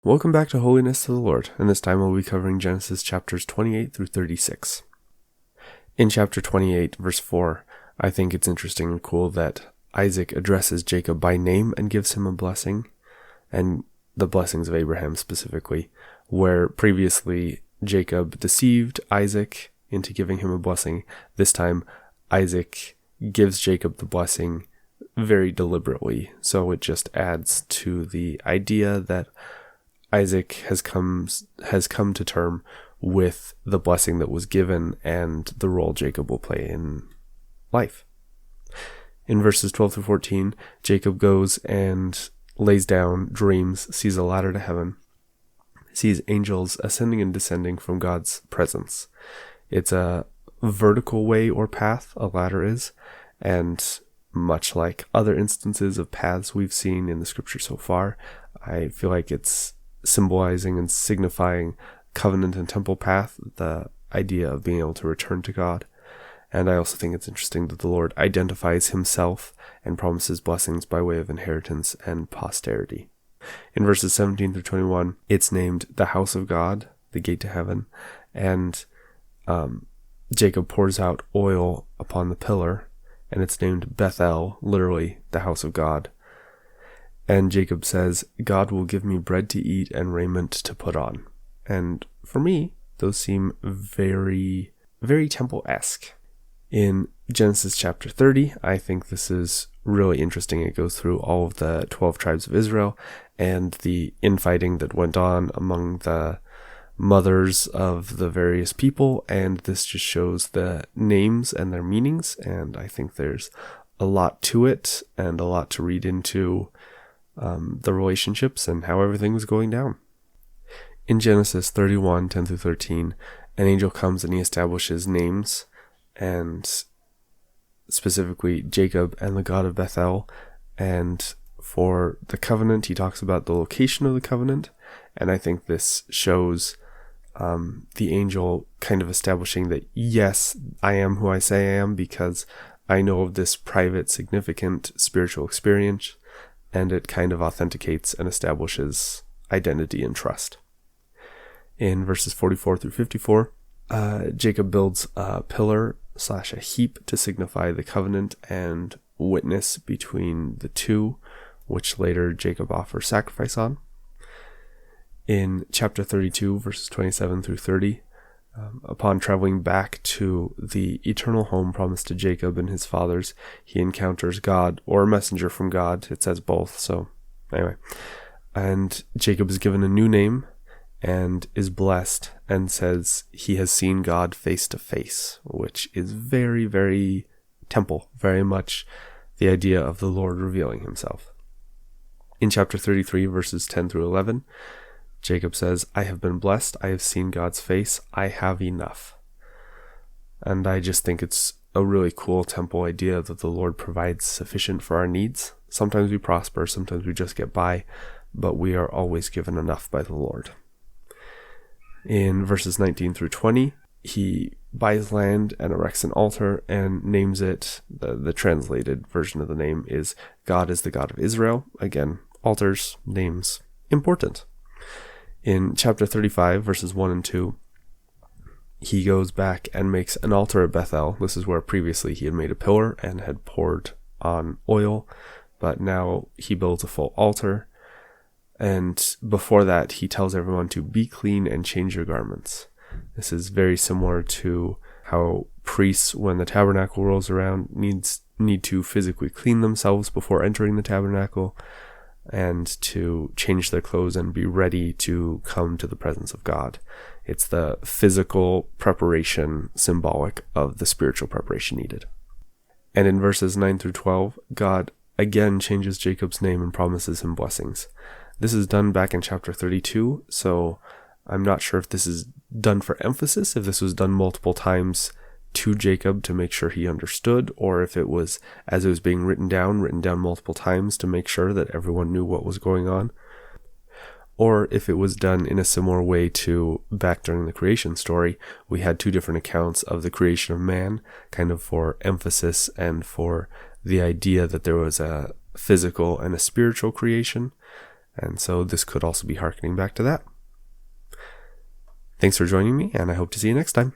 Welcome back to Holiness to the Lord, and this time we'll be covering Genesis chapters 28 through 36. In chapter 28, verse 4, I think it's interesting and cool that Isaac addresses Jacob by name and gives him a blessing, and the blessings of Abraham specifically, where previously Jacob deceived Isaac into giving him a blessing. This time, Isaac gives Jacob the blessing very deliberately, so it just adds to the idea that Isaac has come to term with the blessing that was given and the role Jacob will play in life. In verses 12 through 14, Jacob goes and lays down, dreams, sees a ladder to heaven, sees angels ascending and descending from God's presence. It's a vertical way or path, a ladder is, and much like other instances of paths we've seen in the scripture so far, I feel like it's symbolizing and signifying covenant and temple path, the idea of being able to return to God. And I also think it's interesting that the Lord identifies himself and promises blessings by way of inheritance and posterity. In verses 17 through 21, it's named the house of God, the gate to heaven, and Jacob pours out oil upon the pillar, and it's named Bethel, literally the house of God. And Jacob says, God will give me bread to eat and raiment to put on. And for me, those seem very, very temple-esque. In Genesis chapter 30, I think this is really interesting. It goes through all of the 12 tribes of Israel and the infighting that went on among the mothers of the various people. And this just shows the names and their meanings. And I think there's a lot to it and a lot to read into the relationships and how everything was going down. In Genesis 31, 10 through 13, an angel comes and he establishes names, and specifically Jacob and the God of Bethel. And for the covenant, he talks about the location of the covenant. And I think this shows the angel kind of establishing that, yes, I am who I say I am because I know of this private, significant spiritual experience. And it kind of authenticates and establishes identity and trust. In verses 44 through 54, Jacob builds a pillar / a heap to signify the covenant and witness between the two, which later Jacob offers sacrifice on. In chapter 32, verses 27 through 30, upon traveling back to the eternal home promised to Jacob and his fathers, he encounters God, or a messenger from God. It says both, so anyway. And Jacob is given a new name and is blessed and says he has seen God face to face, which is very, very temple, very much the idea of the Lord revealing himself. In chapter 33, verses 10 through 11, Jacob says, I have been blessed, I have seen God's face, I have enough. And I just think it's a really cool temple idea that the Lord provides sufficient for our needs. Sometimes we prosper, sometimes we just get by, but we are always given enough by the Lord. In verses 19 through 20, he buys land and erects an altar and names it, the translated version of the name is God is the God of Israel. Again, altars, names, important. In chapter 35, verses 1 and 2, he goes back and makes an altar at Bethel. This is where previously he had made a pillar and had poured on oil, but now he builds a full altar. And before that, he tells everyone to be clean and change your garments. This is very similar to how priests, when the tabernacle rolls around, need to physically clean themselves before entering the tabernacle, and to change their clothes and be ready to come to the presence of God. It's the physical preparation symbolic of the spiritual preparation needed. And in verses 9 through 12, God again changes Jacob's name and promises him blessings. This is done back in chapter 32, so I'm not sure if this is done for emphasis, if this was done multiple times to Jacob to make sure he understood, or if it was, as it was being written down multiple times to make sure that everyone knew what was going on, or if it was done in a similar way to back during the creation story. We had two different accounts of the creation of man, kind of for emphasis and for the idea that there was a physical and a spiritual creation. And so this could also be hearkening back to that. Thanks for joining me, and I hope to see you next time.